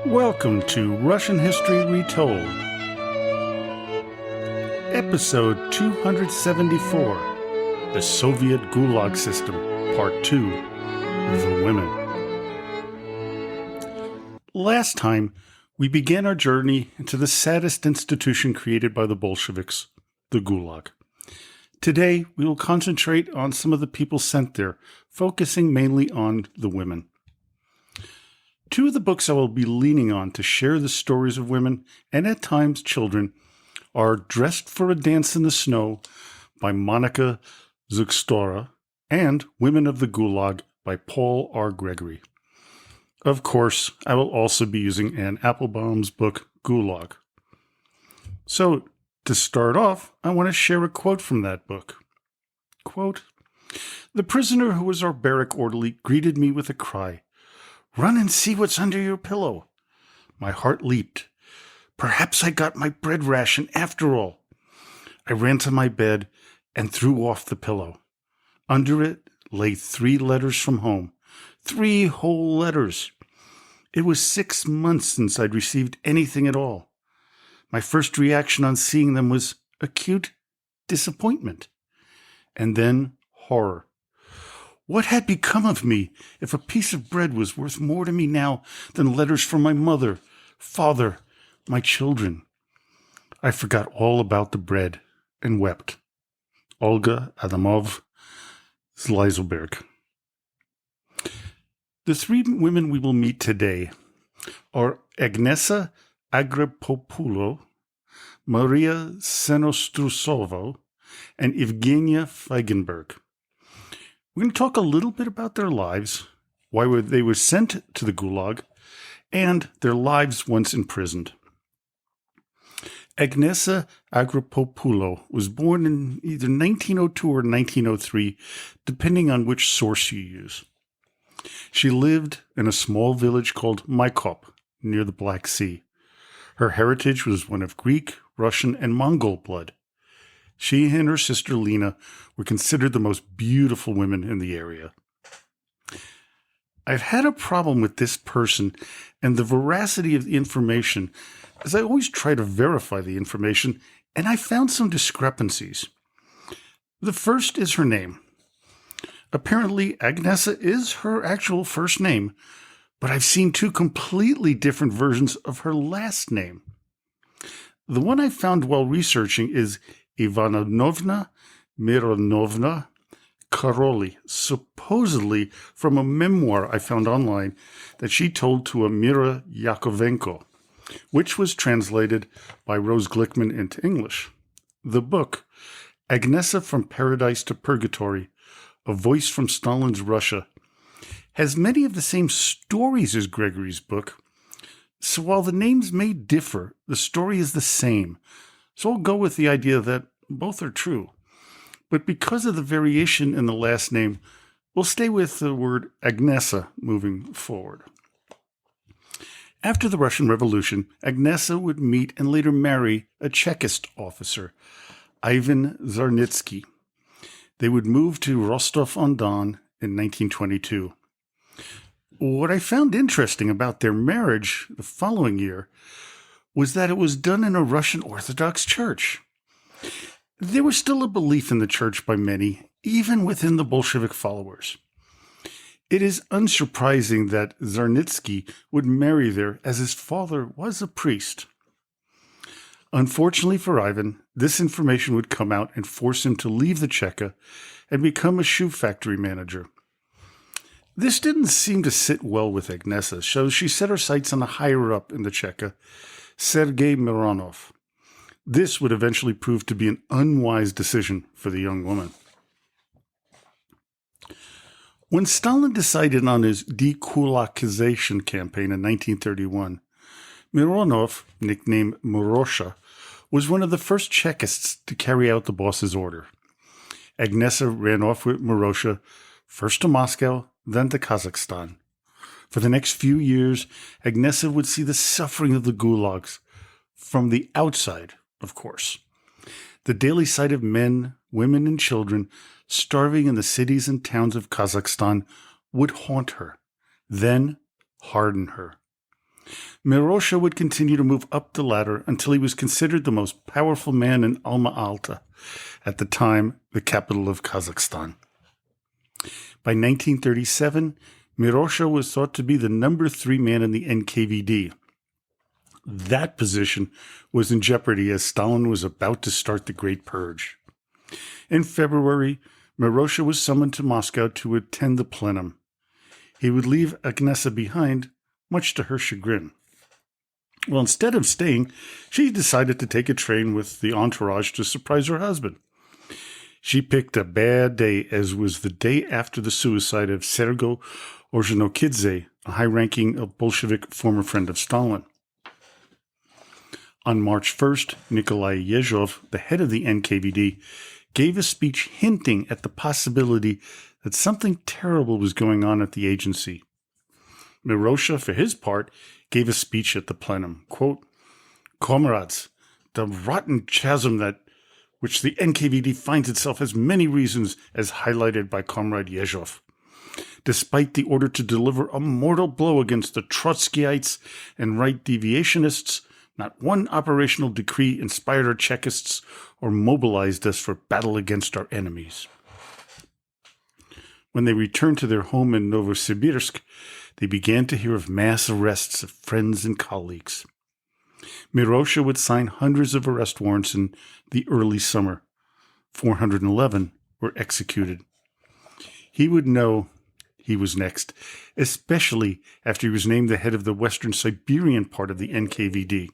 Welcome to Russian History Retold, Episode 274, The Soviet Gulag System, Part 2, The Women. Last time, we began our journey into the saddest institution created by the Bolsheviks, the Gulag. Today, we will concentrate on some of the people sent there, focusing mainly on the women. Two of the books I will be leaning on to share the stories of women, and at times children, are Dressed for a Dance in the Snow by Monica Zuxtora and Women of the Gulag by Paul R. Gregory. Of course, I will also be using Anne Applebaum's book, Gulag. So, to start off, I want to share a quote from that book. Quote, "The prisoner who was our barrack orderly greeted me with a cry. 'Run and see what's under your pillow.' My heart leaped. Perhaps I got my bread ration after all. I ran to my bed and threw off the pillow. Under it lay 3 letters from home. 3 whole letters. It was 6 months since I'd received anything at all. My first reaction on seeing them was acute disappointment, and then horror. What had become of me if a piece of bread was worth more to me now than letters from my mother, father, my children? I forgot all about the bread and wept." Olga Adamov, Zleiselberg. The 3 women we will meet today are Agnesa Agripopoulou, Maria Senostrusova, and Evgenia Feigenberg. We're going to talk a little bit about their lives, why they were sent to the Gulag, and their lives once imprisoned. Agnesa Agripopoulou was born in either 1902 or 1903, depending on which source you use. She lived in a small village called Maikop, near the Black Sea. Her heritage was one of Greek, Russian, and Mongol blood. She and her sister Lena were considered the most beautiful women in the area. I've had a problem with this person and the veracity of the information, as I always try to verify the information, and I found some discrepancies. The first is her name. Apparently, Agnesa is her actual first name, but I've seen 2 completely different versions of her last name. The one I found while researching is Ivanovna Mironovna Karoli, supposedly from a memoir I found online that she told to Amira Yakovenko, which was translated by Rose Glickman into English. The book, Agnesa from Paradise to Purgatory, A Voice from Stalin's Russia, has many of the same stories as Gregory's book, so while the names may differ, the story is the same. So I'll go with the idea that both are true. But because of the variation in the last name, we'll stay with the word Agnesa moving forward. After the Russian Revolution, Agnesa would meet and later marry a Chekist officer, Ivan Zarnitsky. They would move to Rostov-on-Don in 1922. What I found interesting about their marriage the following year was that it was done in a Russian Orthodox church. There was still a belief in the church by many, even within the Bolshevik followers. It is unsurprising that Zarnitsky would marry there, as his father was a priest. Unfortunately for Ivan, this information would come out and force him to leave the Cheka and become a shoe factory manager. This didn't seem to sit well with Agnesa, so she set her sights on a higher-up in the Cheka, Sergei Mironov. This would eventually prove to be an unwise decision for the young woman. When Stalin decided on his dekulakization campaign in 1931, Mironov, nicknamed Morosha, was one of the first Chekists to carry out the boss's order. Agnesa ran off with Morosha, first to Moscow, then to Kazakhstan. For the next few years, Agnesa would see the suffering of the gulags, from the outside, of course. The daily sight of men, women, and children starving in the cities and towns of Kazakhstan would haunt her, then harden her. Mirosha would continue to move up the ladder until he was considered the most powerful man in Alma-Ata, at the time the capital of Kazakhstan. By 1937, Mirosha was thought to be the number 3 man in the NKVD. That position was in jeopardy as Stalin was about to start the Great Purge. In February, Mirosha was summoned to Moscow to attend the plenum. He would leave Agnesa behind, much to her chagrin. Well, instead of staying, she decided to take a train with the entourage to surprise her husband. She picked a bad day, as was the day after the suicide of Sergo Ordzhonikidze, a high-ranking Bolshevik former friend of Stalin. On March 1st, Nikolai Yezhov, the head of the NKVD, gave a speech hinting at the possibility that something terrible was going on at the agency. Mirosha, for his part, gave a speech at the plenum. Quote, "Comrades, the rotten chasm which the NKVD finds itself has many reasons, as highlighted by Comrade Yezhov. Despite the order to deliver a mortal blow against the Trotskyites and right deviationists, not one operational decree inspired our Chekists or mobilized us for battle against our enemies." When they returned to their home in Novosibirsk, they began to hear of mass arrests of friends and colleagues. Mirosha would sign hundreds of arrest warrants in the early summer. 411 were executed. He would know he was next, especially after he was named the head of the Western Siberian part of the NKVD.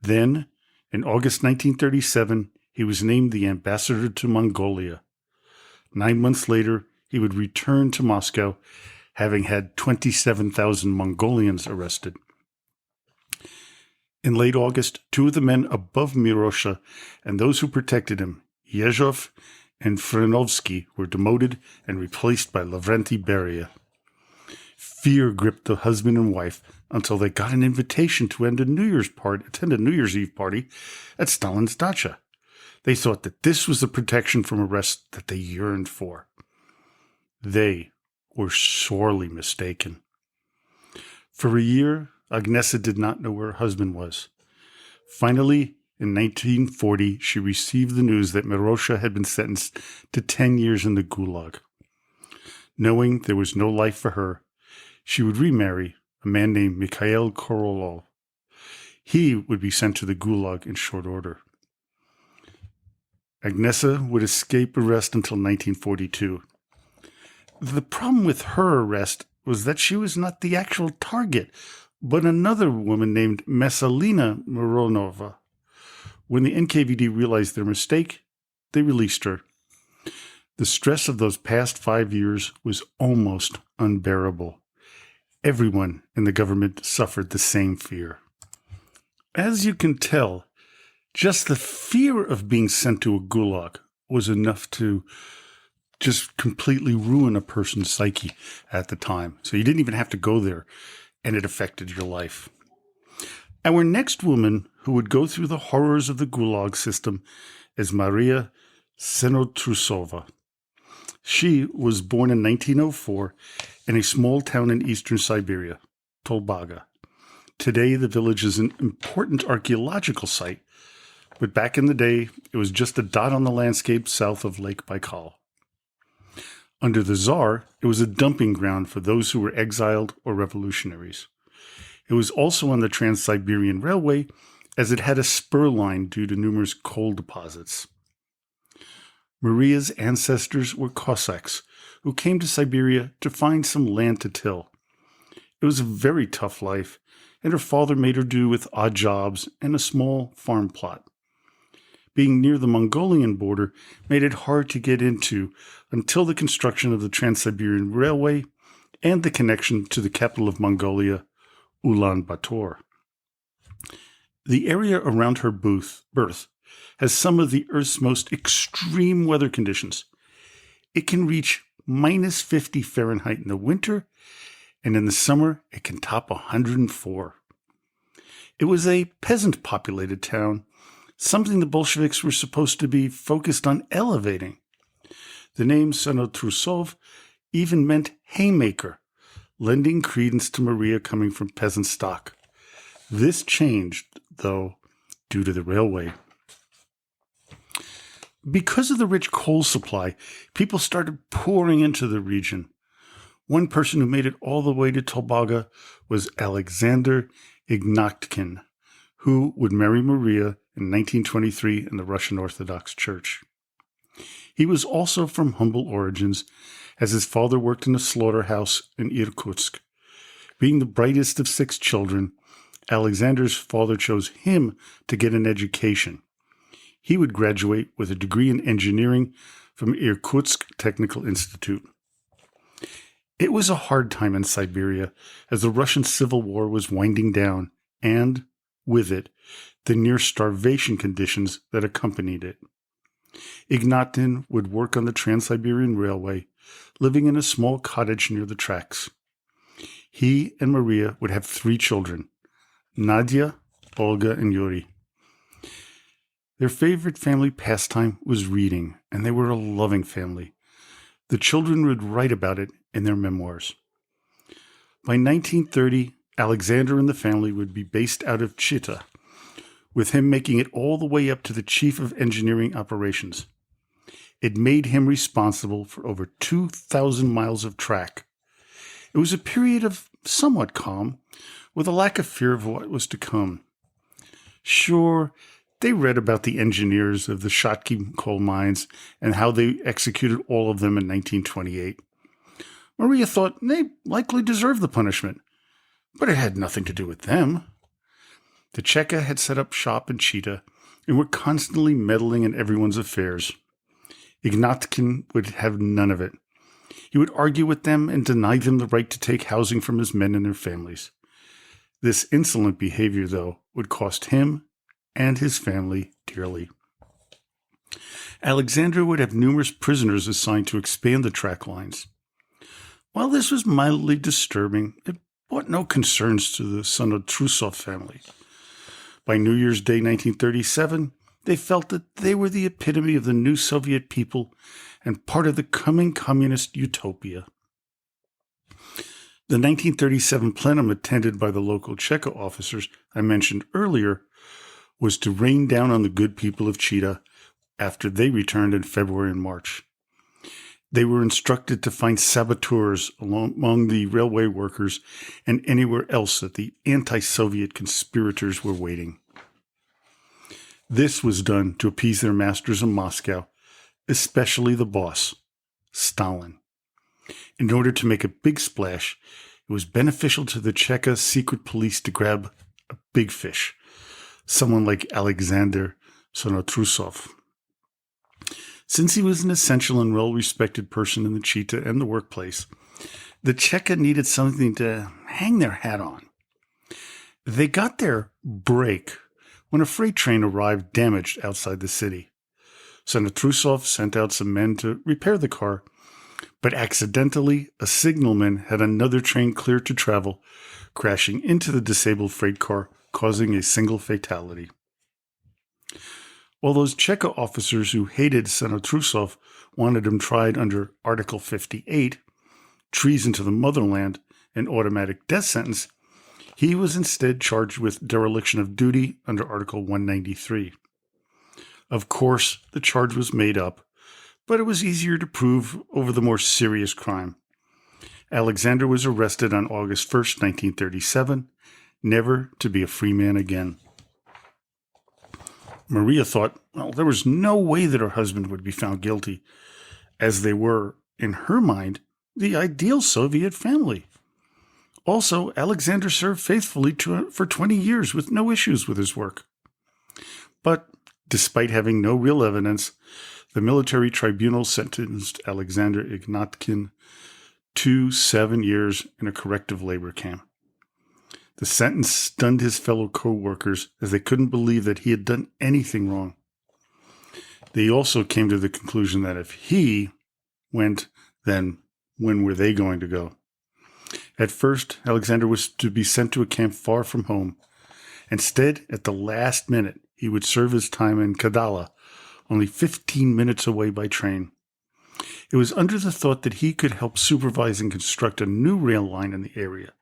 Then, in August 1937, he was named the ambassador to Mongolia. 9 months later, he would return to Moscow, having had 27,000 Mongolians arrested. In late August, 2 of the men above Mirosha and those who protected him, Yezhov and Frenovsky, were demoted and replaced by Lavrenti Beria. Fear gripped the husband and wife until they got an invitation to attend a New Year's Eve party at Stalin's dacha. They thought that this was the protection from arrest that they yearned for. They were sorely mistaken. For a year, Agnesa did not know where her husband was. Finally, in 1940, she received the news that Mirosha had been sentenced to 10 years in the Gulag. Knowing there was no life for her, she would remarry a man named Mikhail Korolov. He would be sent to the Gulag in short order. Agnesa would escape arrest until 1942. The problem with her arrest was that she was not the actual target, but another woman named Messalina Mironova. When the NKVD realized their mistake, they released her. The stress of those past 5 years was almost unbearable. Everyone in the government suffered the same fear. As you can tell, just the fear of being sent to a gulag was enough to just completely ruin a person's psyche at the time. So you didn't even have to go there, and it affected your life. Our next woman who would go through the horrors of the gulag system is Maria Senotrusova. She was born in 1904 in a small town in eastern Siberia, Tolbaga. Today, the village is an important archaeological site, but back in the day, it was just a dot on the landscape south of Lake Baikal. Under the Tsar, it was a dumping ground for those who were exiled or revolutionaries. It was also on the Trans-Siberian Railway, as it had a spur line due to numerous coal deposits. Maria's ancestors were Cossacks, who came to Siberia to find some land to till. It was a very tough life, and her father made her do with odd jobs and a small farm plot. Being near the Mongolian border made it hard to get into until the construction of the Trans-Siberian Railway and the connection to the capital of Mongolia, Ulaanbaatar. The area around her birth has some of the Earth's most extreme weather conditions. It can reach minus 50 Fahrenheit in the winter, and in the summer it can top 104. It was a peasant-populated town, something the Bolsheviks were supposed to be focused on elevating. The name Senotrusov even meant haymaker, lending credence to Maria coming from peasant stock. This changed, though, due to the railway. Because of the rich coal supply, people started pouring into the region. One person who made it all the way to Tolbaga was Alexander Ignatkin, who would marry Maria in 1923 in the Russian Orthodox Church. He was also from humble origins, as his father worked in a slaughterhouse in Irkutsk. Being the brightest of 6 children, Alexander's father chose him to get an education. He would graduate with a degree in engineering from Irkutsk Technical Institute. It was a hard time in Siberia, as the Russian Civil War was winding down, and, with it, the near-starvation conditions that accompanied it. Ignatin would work on the Trans-Siberian Railway, living in a small cottage near the tracks. He and Maria would have 3 children, Nadia, Olga, and Yuri. Their favorite family pastime was reading, and they were a loving family. The children would write about it in their memoirs. By 1930, Alexander and the family would be based out of Chita, with him making it all the way up to the chief of engineering operations. It made him responsible for over 2,000 miles of track. It was a period of somewhat calm, with a lack of fear of what was to come. Sure, they read about the engineers of the Shotki coal mines and how they executed all of them in 1928. Maria thought they likely deserved the punishment, but it had nothing to do with them. The Cheka had set up shop in Chita and were constantly meddling in everyone's affairs. Ignatkin would have none of it. He would argue with them and deny them the right to take housing from his men and their families. This insolent behavior, though, would cost him and his family dearly. Alexander would have numerous prisoners assigned to expand the track lines. While this was mildly disturbing, it brought no concerns to the Trusov family. By New Year's Day 1937, they felt that they were the epitome of the new Soviet people and part of the coming communist utopia. The 1937 plenum attended by the local Cheka officers I mentioned earlier was to rain down on the good people of Chita after they returned in February and March. They were instructed to find saboteurs among the railway workers and anywhere else that the anti-Soviet conspirators were waiting. This was done to appease their masters in Moscow, especially the boss, Stalin. In order to make a big splash, it was beneficial to the Cheka secret police to grab a big fish, someone like Alexander Sonotrusov. Since he was an essential and well-respected person in the Chita and the workplace, the Cheka needed something to hang their hat on. They got their break when a freight train arrived damaged outside the city. Sonotrusov sent out some men to repair the car, but accidentally a signalman had another train cleared to travel, crashing into the disabled freight car, causing a single fatality. While those Cheka officers who hated Sonotrusov wanted him tried under Article 58, treason to the motherland, an automatic death sentence, he was instead charged with dereliction of duty under Article 193. Of course, the charge was made up, but it was easier to prove over the more serious crime. Alexander was arrested on August 1st, 1937, never to be a free man again. Maria thought, there was no way that her husband would be found guilty, as they were, in her mind, the ideal Soviet family. Also, Alexander served faithfully for 20 years with no issues with his work. But, despite having no real evidence, the military tribunal sentenced Alexander Ignatkin to 7 years in a corrective labor camp. The sentence stunned his fellow co-workers as they couldn't believe that he had done anything wrong. They also came to the conclusion that if he went, then when were they going to go? At first, Alexander was to be sent to a camp far from home. Instead, at the last minute, he would serve his time in Kadala, only 15 minutes away by train. It was under the thought that he could help supervise and construct a new rail line in the area.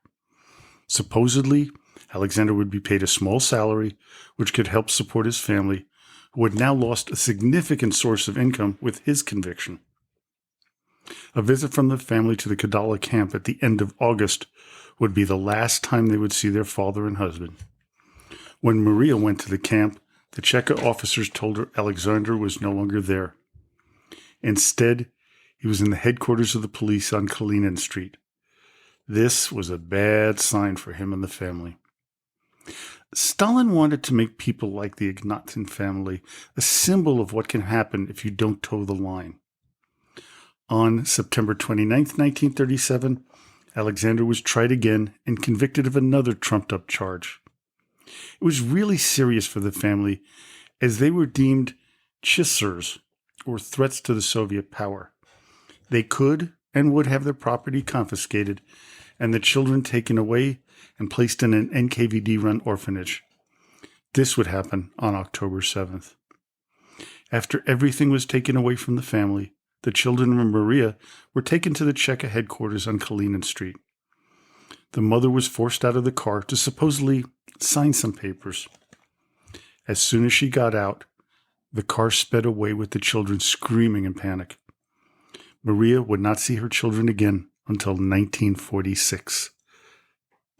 Supposedly, Alexander would be paid a small salary, which could help support his family, who had now lost a significant source of income with his conviction. A visit from the family to the Gulag camp at the end of August would be the last time they would see their father and husband. When Maria went to the camp, the Cheka officers told her Alexander was no longer there. Instead, he was in the headquarters of the police on Kalinin Street. This was a bad sign for him and the family. Stalin wanted to make people like the Ignatin family a symbol of what can happen if you don't toe the line. On September 29, 1937, Alexander was tried again and convicted of another trumped-up charge. It was really serious for the family, as they were deemed chasseurs, or threats to the Soviet power. They could and would have their property confiscated and the children taken away and placed in an NKVD-run orphanage. This would happen on October 7th. After everything was taken away from the family, the children and Maria were taken to the Cheka headquarters on Kalinin Street. The mother was forced out of the car to supposedly sign some papers. As soon as she got out, the car sped away with the children screaming in panic. Maria would not see her children again until 1946,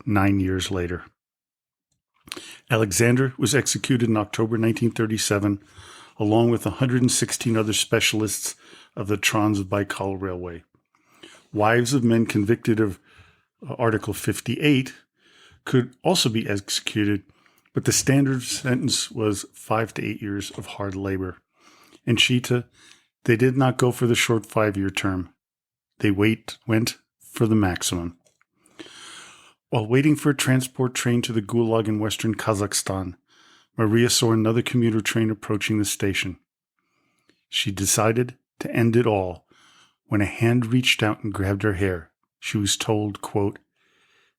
9 years later. Alexander was executed in October 1937, along with 116 other specialists of the Trans-Baikal Railway. Wives of men convicted of Article 58 could also be executed, but the standard sentence was 5 to 8 years of hard labor. In Chita, they did not go for the short 5-year term. They went for the maximum. While waiting for a transport train to the Gulag in western Kazakhstan, Maria saw another commuter train approaching the station. She decided to end it all when a hand reached out and grabbed her hair. She was told, quote,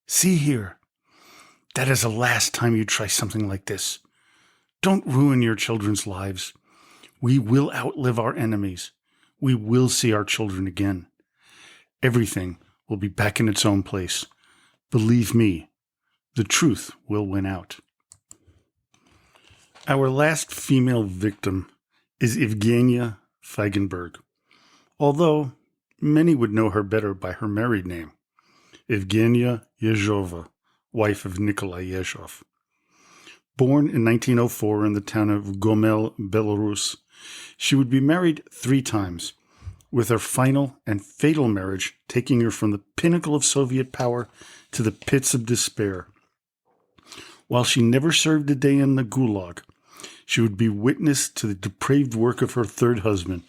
"See here, that is the last time you try something like this. Don't ruin your children's lives. We will outlive our enemies. We will see our children again. Everything will be back in its own place. Believe me, the truth will win out." Our last female victim is Evgenia Feigenberg, although many would know her better by her married name, Evgenia Yezhova, wife of Nikolai Yezhov. Born in 1904 in the town of Gomel, Belarus, she would be married 3 times, with her final and fatal marriage taking her from the pinnacle of Soviet power to the pits of despair. While she never served a day in the Gulag, she would be witness to the depraved work of her third husband,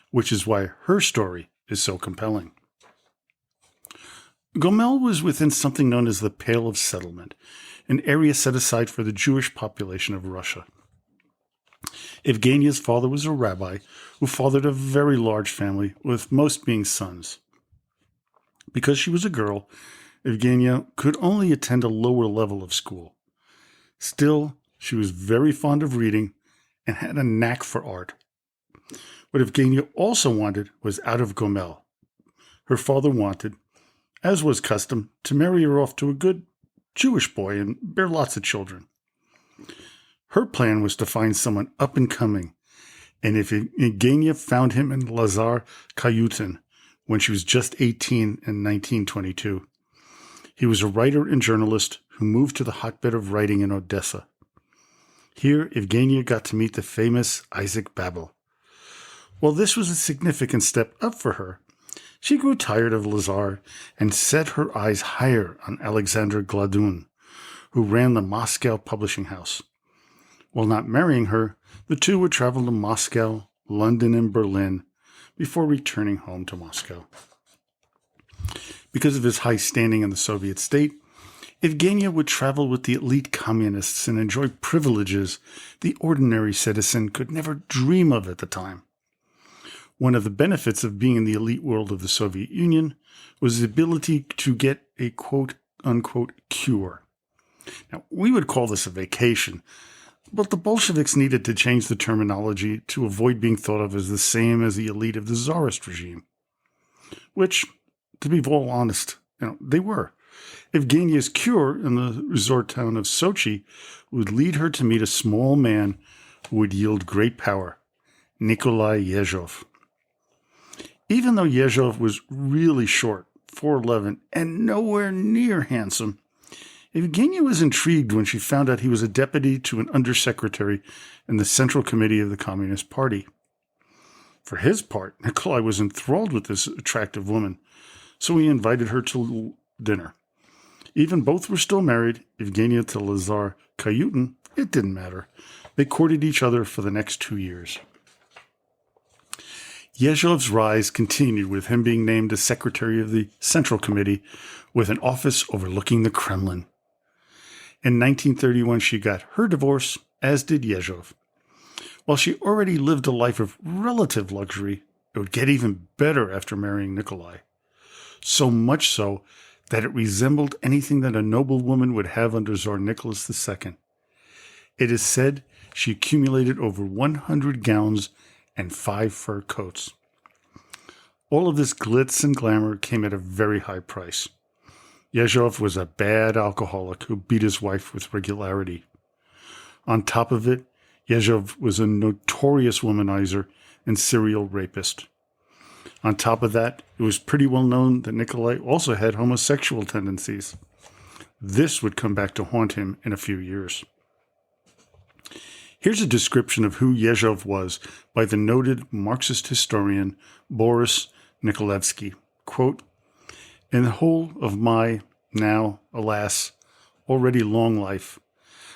which is why her story is so compelling. Gomel was within something known as the Pale of Settlement, an area set aside for the Jewish population of Russia. Evgenia's father was a rabbi who fathered a very large family, with most being sons. Because she was a girl, Evgenia could only attend a lower level of school. Still, she was very fond of reading and had a knack for art. What Evgenia also wanted was out of Gomel. Her father wanted, as was custom, to marry her off to a good Jewish boy and bear lots of children. Her plan was to find someone up and coming, and if Evgenia found him in Lazar Kayutin when she was just 18 in 1922. He was a writer and journalist who moved to the hotbed of writing in Odessa. Here, Evgenia got to meet the famous Isaac Babel. While this was a significant step up for her, she grew tired of Lazar and set her eyes higher on Alexander Gladun, who ran the Moscow publishing house. While not marrying her, the two would travel to Moscow, London, and Berlin before returning home to Moscow. Because of his high standing in the Soviet state, Evgenia would travel with the elite communists and enjoy privileges the ordinary citizen could never dream of at the time. One of the benefits of being in the elite world of the Soviet Union was the ability to get a quote-unquote cure. Now, we would call this a vacation, But the Bolsheviks needed to change the terminology to avoid being thought of as the same as the elite of the Tsarist regime, which, to be all honest, they were. Evgenia's cure in the resort town of Sochi would lead her to meet a small man who would yield great power, Nikolai Yezhov. Even though Yezhov was really short, 4'11", and nowhere near handsome, Evgenia was intrigued when she found out he was a deputy to an undersecretary in the Central Committee of the Communist Party. For his part, Nikolai was enthralled with this attractive woman, so he invited her to dinner. Even both were still married, Evgenia to Lazar Kayutin, it didn't matter. They courted each other for the next 2 years. Yezhov's rise continued with him being named as secretary of the Central Committee with an office overlooking the Kremlin. In 1931, she got her divorce, as did Yezhov. While she already lived a life of relative luxury, it would get even better after marrying Nikolai. So much so that it resembled anything that a noble woman would have under Tsar Nicholas II. It is said she accumulated over 100 gowns and 5 fur coats. All of this glitz and glamour came at a very high price. Yezhov was a bad alcoholic who beat his wife with regularity. On top of it, Yezhov was a notorious womanizer and serial rapist. On top of that, it was pretty well known that Nikolai also had homosexual tendencies. This would come back to haunt him in a few years. Here's a description of who Yezhov was by the noted Marxist historian Boris Nikolevsky. Quote, "In the whole of my, now, alas, already long life,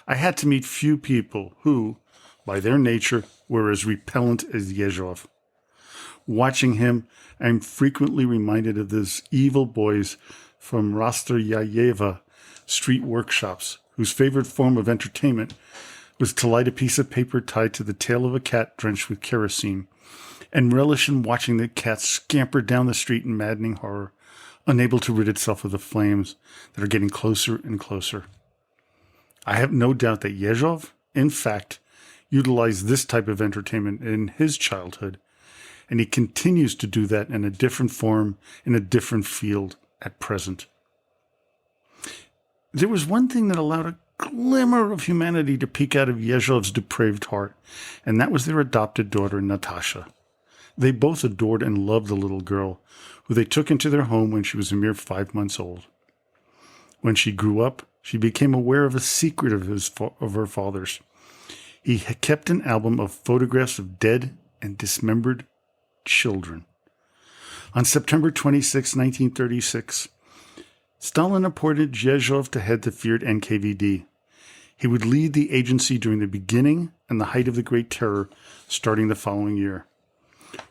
I had to meet few people who, by their nature, were as repellent as Yezhov. Watching him, I am frequently reminded of those evil boys from Rastoyeva street workshops, whose favorite form of entertainment was to light a piece of paper tied to the tail of a cat drenched with kerosene, and relish in watching the cat scamper down the street in maddening horror, unable to rid itself of the flames that are getting closer and closer. I have no doubt that Yezhov, in fact, utilized this type of entertainment in his childhood, and he continues to do that in a different form, in a different field at present." There was one thing that allowed a glimmer of humanity to peek out of Yezhov's depraved heart, and that was their adopted daughter, Natasha. They both adored and loved the little girl, who they took into their home when she was a mere 5 months old. When she grew up, she became aware of a secret of her father's. He had kept an album of photographs of dead and dismembered children. On September 26, 1936, Stalin appointed Yezhov to head the feared NKVD. He would lead the agency during the beginning and the height of the Great Terror, starting the following year.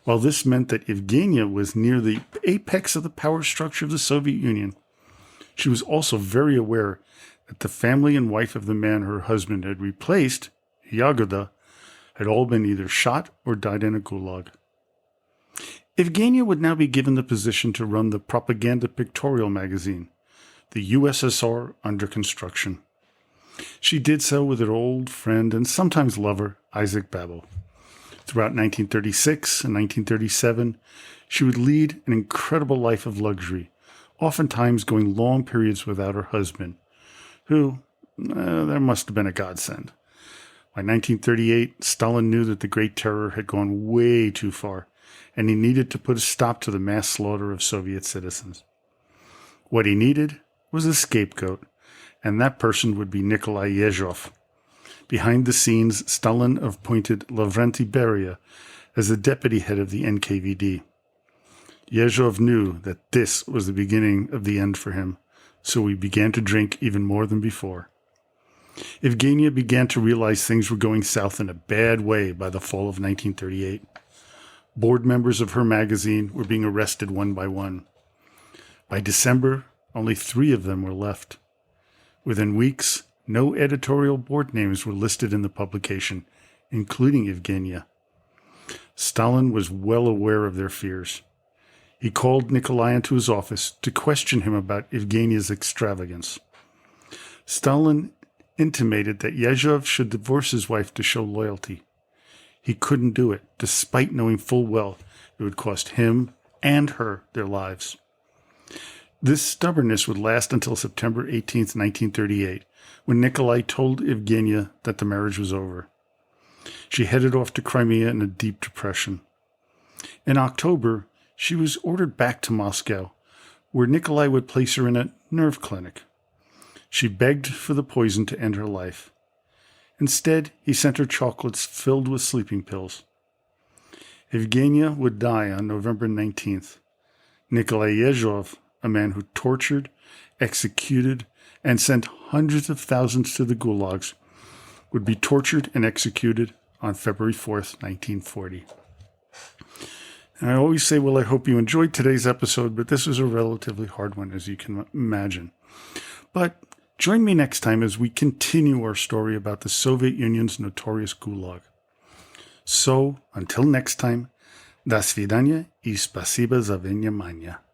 While this meant that Evgenia was near the apex of the power structure of the Soviet Union, she was also very aware that the family and wife of the man her husband had replaced, Yagoda, had all been either shot or died in a gulag. Evgenia would now be given the position to run the propaganda pictorial magazine, the USSR Under Construction. She did so with her old friend and sometimes lover, Isaac Babel. Throughout 1936 and 1937, she would lead an incredible life of luxury, oftentimes going long periods without her husband, who, there must have been a godsend. By 1938, Stalin knew that the Great Terror had gone way too far, and he needed to put a stop to the mass slaughter of Soviet citizens. What he needed was a scapegoat, and that person would be Nikolai Yezhov. Behind the scenes, Stalin appointed Lavrenti Beria as the deputy head of the NKVD. Yezhov knew that this was the beginning of the end for him, so he began to drink even more than before. Evgenia began to realize things were going south in a bad way by the fall of 1938. Board members of her magazine were being arrested one by one. By December, only 3 of them were left. Within weeks, no editorial board names were listed in the publication, including Evgenia. Stalin was well aware of their fears. He called Nikolai into his office to question him about Evgenia's extravagance. Stalin intimated that Yezhov should divorce his wife to show loyalty. He couldn't do it, despite knowing full well it would cost him and her their lives. This stubbornness would last until September 18th, 1938, when Nikolai told Evgenia that the marriage was over. She headed off to Crimea in a deep depression. In October, she was ordered back to Moscow, where Nikolai would place her in a nerve clinic. She begged for the poison to end her life. Instead, he sent her chocolates filled with sleeping pills. Evgenia would die on November 19th. Nikolai Yezhov, a man who tortured, executed, and sent hundreds of thousands to the gulags, would be tortured and executed on February 4th, 1940. And I always say, well, I hope you enjoyed today's episode, but this was a relatively hard one, as you can imagine. But join me next time as we continue our story about the Soviet Union's notorious Gulag. So, until next time, до свидания и спасибо за внимание.